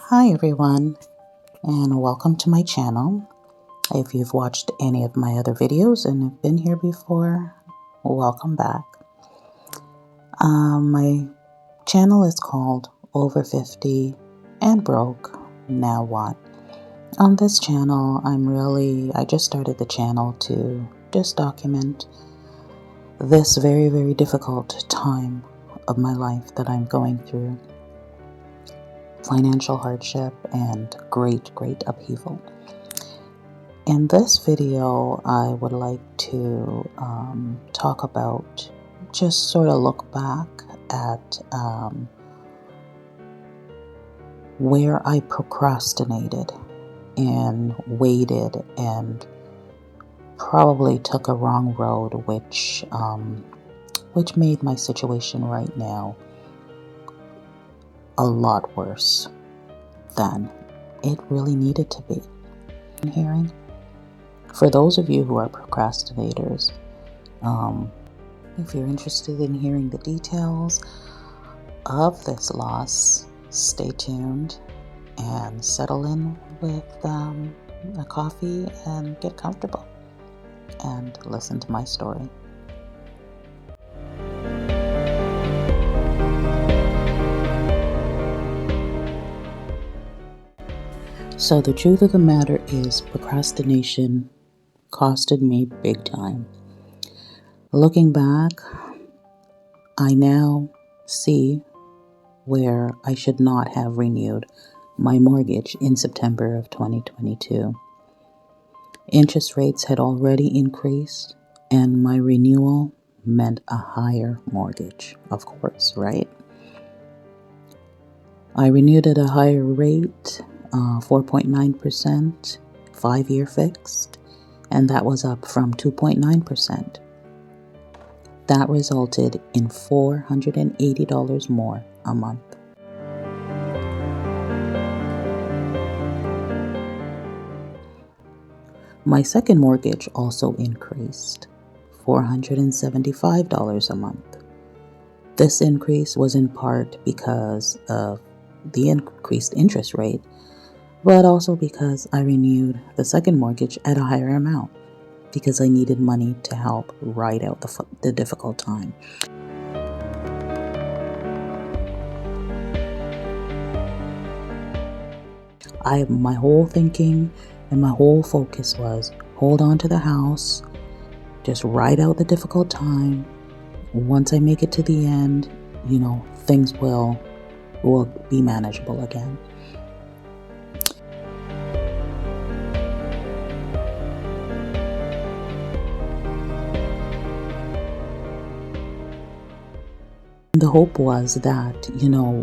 Hi everyone, and welcome to my channel. If you've watched any of my other videos and have been here before, welcome back. My channel is called Over 50 and Broke, Now What? On this channel, I just started the channel to just document this very, very difficult time of my life that I'm going through. Financial hardship and great upheaval. In this video, I would like to talk about, just sort of look back at where I procrastinated and waited and probably took a wrong road, which made my situation right now a lot worse than it really needed to be. Hearing? For those of you who are procrastinators, if you're interested in hearing the details of this loss, stay tuned and settle in with a coffee and get comfortable and listen to my story. So the truth of the matter is, procrastination costed me big time. Looking back, I now see where I should not have renewed my mortgage in September of 2022. Interest rates had already increased, and my renewal meant a higher mortgage, of course, right? I renewed at a higher rate, 4.9%, 5-year fixed, and that was up from 2.9%. That resulted in $480 more a month. My second mortgage also increased, $475 a month. This increase was in part because of the increased interest rate, but also because I renewed the second mortgage at a higher amount because I needed money to help ride out the difficult time. My whole thinking and my whole focus was hold on to the house, just ride out the difficult time. Once I make it to the end, things will be manageable again. The hope was that,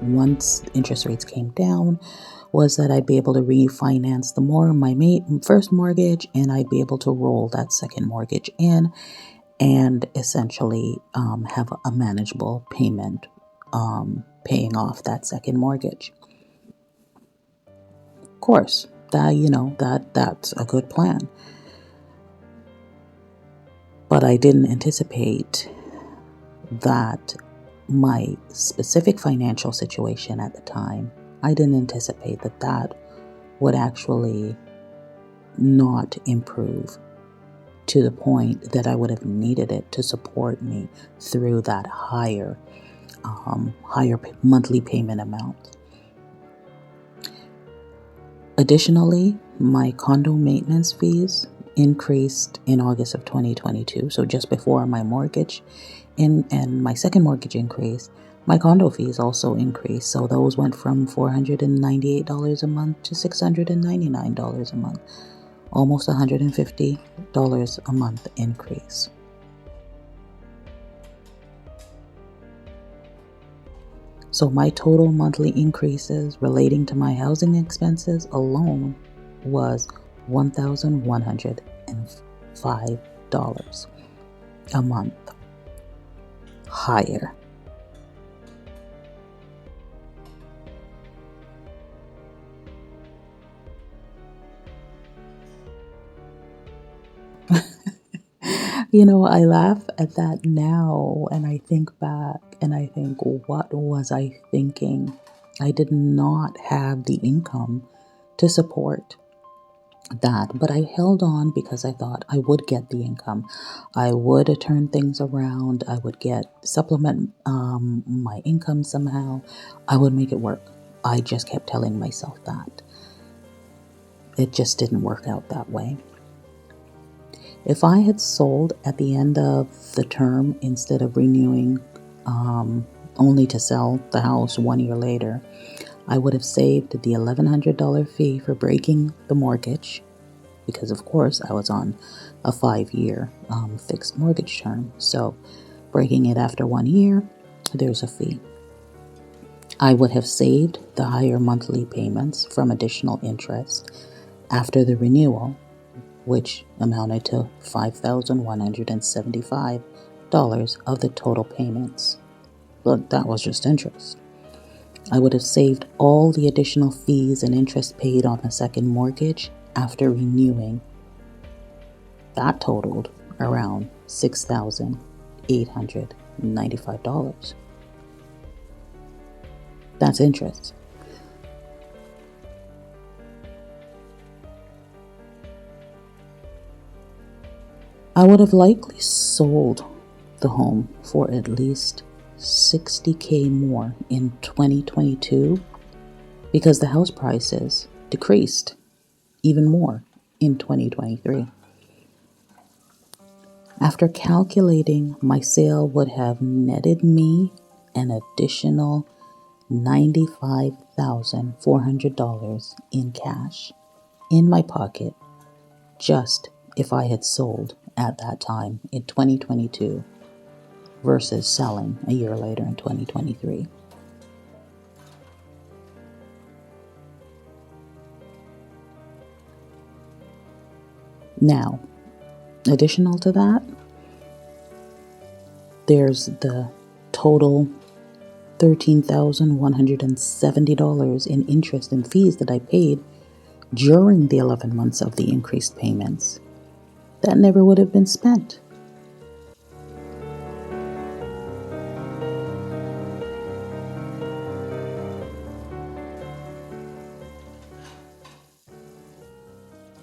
once interest rates came down, was that I'd be able to refinance my first mortgage, and I'd be able to roll that second mortgage in and essentially have a manageable payment paying off that second mortgage. Of course, that's a good plan. But I didn't anticipate that my specific financial situation at the time, I didn't anticipate that would actually not improve to the point that I would have needed it to support me through that higher monthly payment amount. Additionally, my condo maintenance fees increased in August of 2022, so just before my mortgage and my second mortgage increase, my condo fees also increased. So those went from $498 a month to $699 a month, almost $150 a month increase. So my total monthly increases relating to my housing expenses alone was $1,105 a month higher. I laugh at that now, and I think back and I think, what was I thinking I did not have the income to support that, but I held on because I thought I would get the income. I would turn things around. I would get supplement my income somehow. I would make it work. I just kept telling myself that. It just didn't work out that way. If I had sold at the end of the term instead of renewing, only to sell the house 1 year later, I would have saved the $1,100 fee for breaking the mortgage, because of course I was on a 5 year fixed mortgage term. So breaking it after 1 year, there's a fee. I would have saved the higher monthly payments from additional interest after the renewal, which amounted to $5,175 of the total payments. But that was just interest. I would have saved all the additional fees and interest paid on the second mortgage after renewing. That totaled around $6,895. That's interest. I would have likely sold the home for at least $60K more in 2022 because the house prices decreased even more in 2023. After calculating, my sale would have netted me an additional $95,400 in cash in my pocket, just if I had sold at that time in 2022 versus selling a year later in 2023. Now, additional to that, there's the total $13,170 in interest and fees that I paid during the 11 months of the increased payments. That never would have been spent.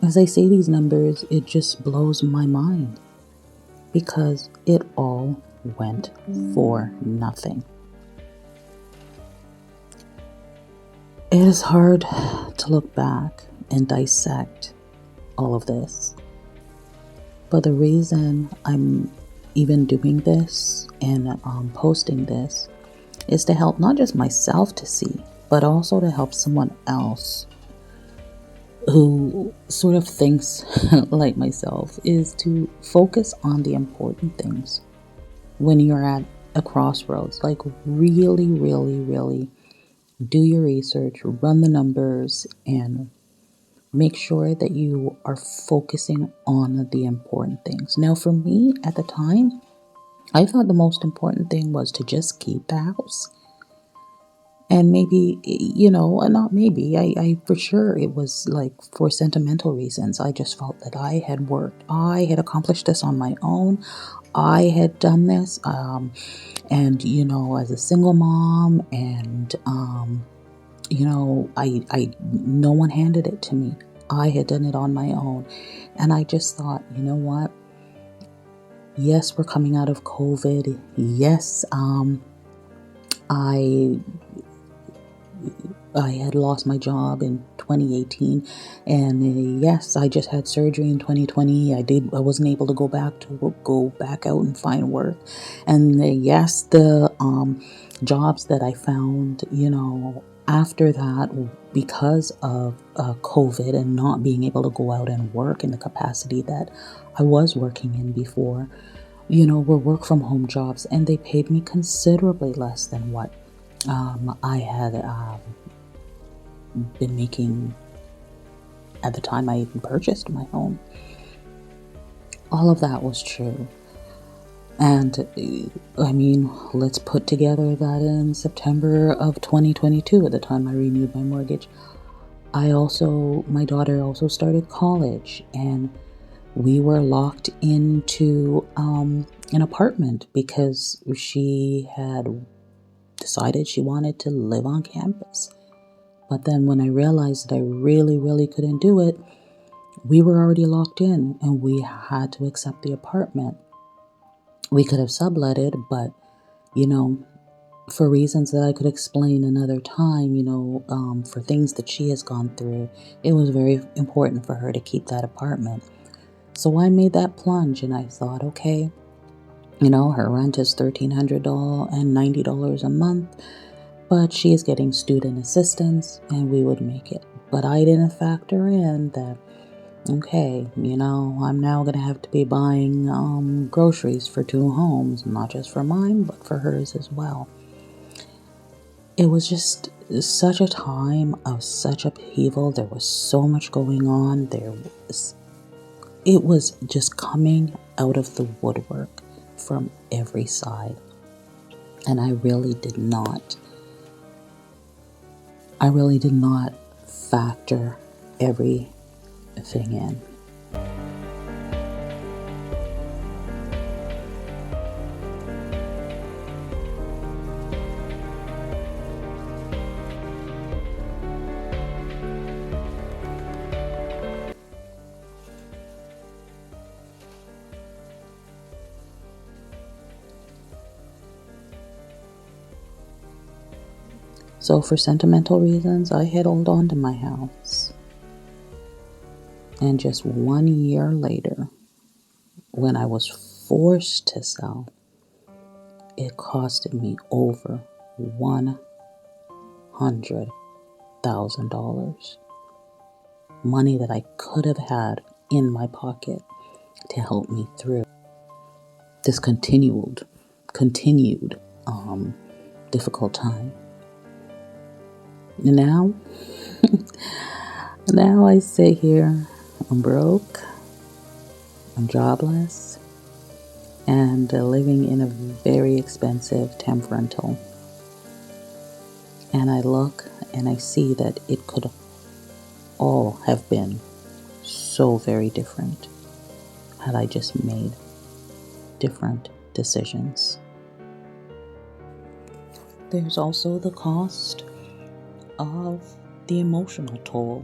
As I say these numbers, it just blows my mind because it all went for nothing. It is hard to look back and dissect all of this. But the reason I'm even doing this and posting this is to help not just myself to see, but also to help someone else who sort of thinks like myself, is to focus on the important things when you're at a crossroads. Like really, really, really do your research, run the numbers, and make sure that you are focusing on the important things. Now, for me at the time, I thought the most important thing was to just keep the house. And maybe, not maybe, I for sure it was like for sentimental reasons. I just felt that I had worked, I had accomplished this on my own. I had done this, and as a single mom, and no one handed it to me. I had done it on my own, and I just thought, you know what? Yes, we're coming out of COVID. Yes, I had lost my job in 2018, and yes, I just had surgery in 2020. I wasn't able to go back out and find work. And yes, the jobs that I found, after that, because of COVID and not being able to go out and work in the capacity that I was working in before, were work from home jobs, and they paid me considerably less than what I had been making at the time I even purchased my home. All of that was true. And let's put together that in September of 2022, at the time I renewed my mortgage, my daughter also started college, and we were locked into an apartment because she had decided she wanted to live on campus. But then when I realized that I really, really couldn't do it, we were already locked in and we had to accept the apartment. We could have subletted, but, you know, for reasons that I could explain another time, for things that she has gone through, it was very important for her to keep that apartment. So I made that plunge and I thought, okay, her rent is $1,390 a month, but she is getting student assistance and we would make it. But I didn't factor in that, okay, I'm now going to have to be buying groceries for 2 homes, not just for mine, but for hers as well. It was just such a time of such upheaval. There was so much going on. It was just coming out of the woodwork from every side. And I really did not factor everything in. So for sentimental reasons, I held on to my house. And just 1 year later, when I was forced to sell, it costed me over $100,000. Money that I could have had in my pocket to help me through this continued difficult time. And now I sit here, I'm broke, I'm jobless, and living in a very expensive temp rental. And I look and I see that it could all have been so very different had I just made different decisions. There's also the cost of the emotional toll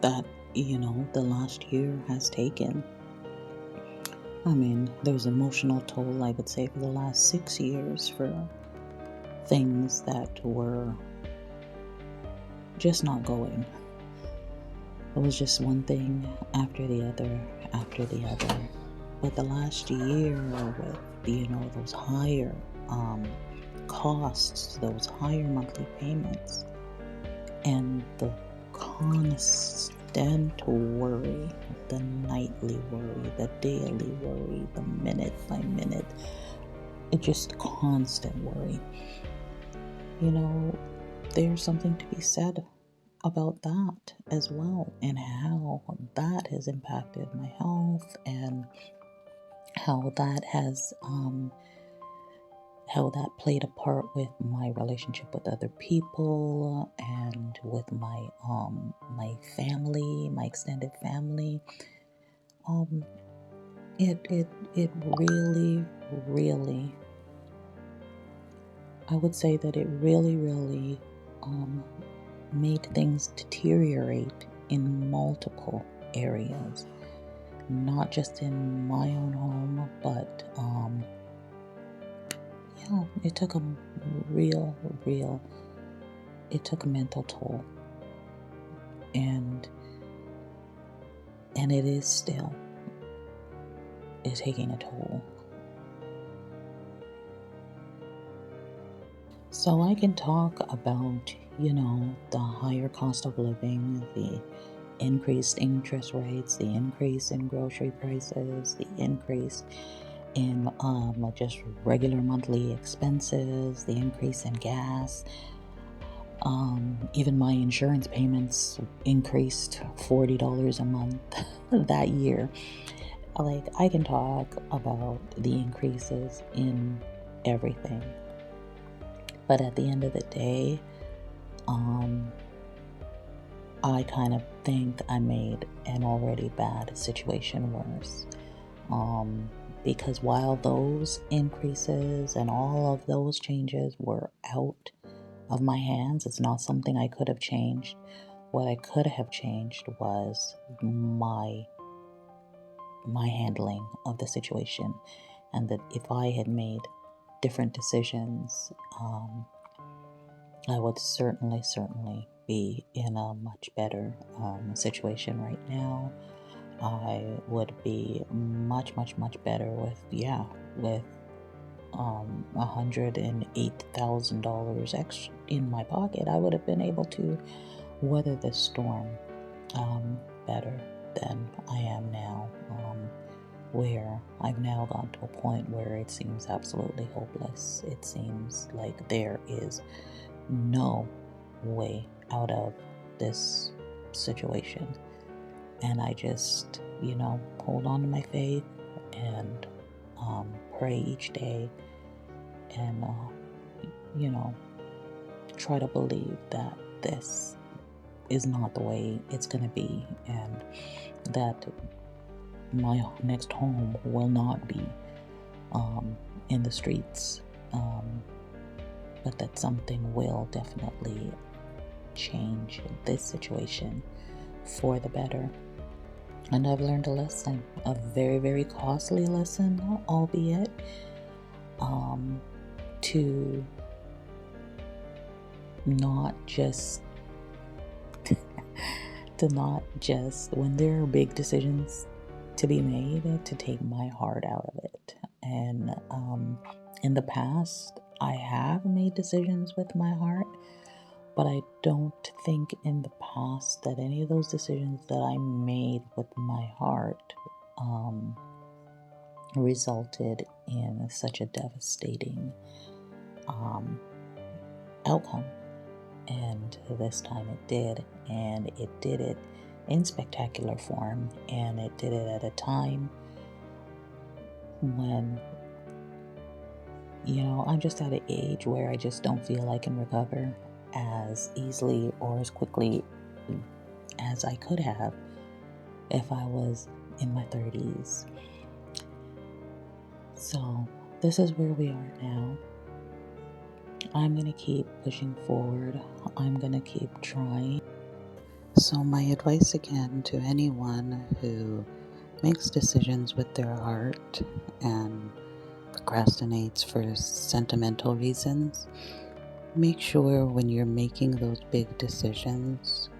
that, the last year has taken. I mean, there's emotional toll, I would say, for the last 6 years for things that were just not going. It was just one thing after the other, after the other. But the last year with, those higher costs, those higher monthly payments, and the constant worry, the nightly worry, the daily worry, the minute by minute, it's just constant worry. There's something to be said about that as well, and how that has impacted my health, and how that has how that played a part with my relationship with other people and with my family, my extended family. It really, I would say that it really made things deteriorate in multiple areas, not just in my own home, but it took a it took a mental toll, and it is still taking a toll. So I can talk about, the higher cost of living, the increased interest rates, the increase in grocery prices, the increase in just regular monthly expenses, the increase in gas. Even my insurance payments increased $40 a month that year. Like, I can talk about the increases in everything. But at the end of the day, I kind of think I made an already bad situation worse. because while those increases and all of those changes were out of my hands, it's not something I could have changed. What I could have changed was my handling of the situation, and that if I had made different decisions, I would certainly be in a much better situation right now. I would be much better with $108,000 extra in my pocket. I would have been able to weather this storm better than I am now, where I've now gotten to a point where it seems absolutely hopeless. It seems like there is no way out of this situation. And I just, hold on to my faith and pray each day and, try to believe that this is not the way it's going to be, and that my next home will not be in the streets, but that something will definitely change this situation for the better. And I've learned a lesson, a very, very costly lesson, albeit, to not just when there are big decisions to be made, to take my heart out of it. And in the past, I have made decisions with my heart, but I don't think in the past that any of those decisions that I made with my heart resulted in such a devastating outcome. And this time it did, and it did it in spectacular form, and it did it at a time when, I'm just at an age where I just don't feel I can recover as easily or as quickly as I could have if I was in my 30s. So this is where we are now. I'm going to keep pushing forward. I'm going to keep trying. So my advice again to anyone who makes decisions with their heart and procrastinates for sentimental reasons, make sure when you're making those big decisions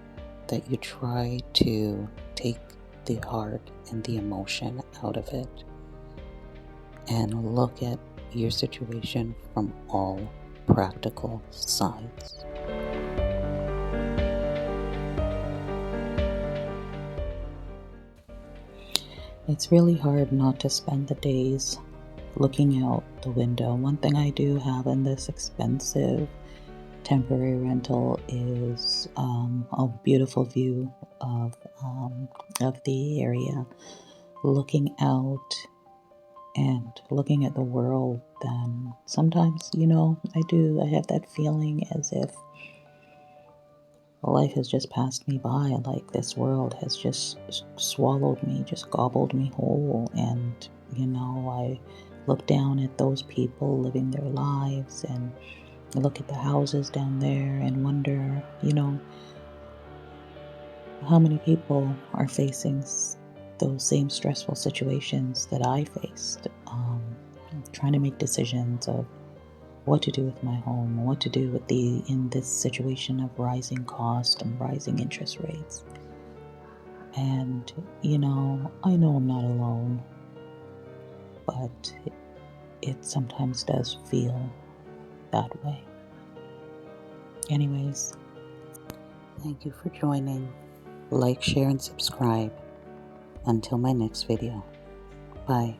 that you try to take the heart and the emotion out of it and look at your situation from all practical sides. It's really hard not to spend the days looking out the window. One thing I do have in this expensive temporary rental is a beautiful view of the area, looking out and looking at the world. Then sometimes, I have that feeling as if life has just passed me by, like this world has just swallowed me, just gobbled me whole. And, I look down at those people living their lives and look at the houses down there and wonder, how many people are facing those same stressful situations that I faced, trying to make decisions of what to do with my home, what to do with in this situation of rising cost and rising interest rates. And, I know I'm not alone, but it sometimes does feel that way. Anyways, thank you for joining. Like, share, and subscribe. Until my next video. Bye.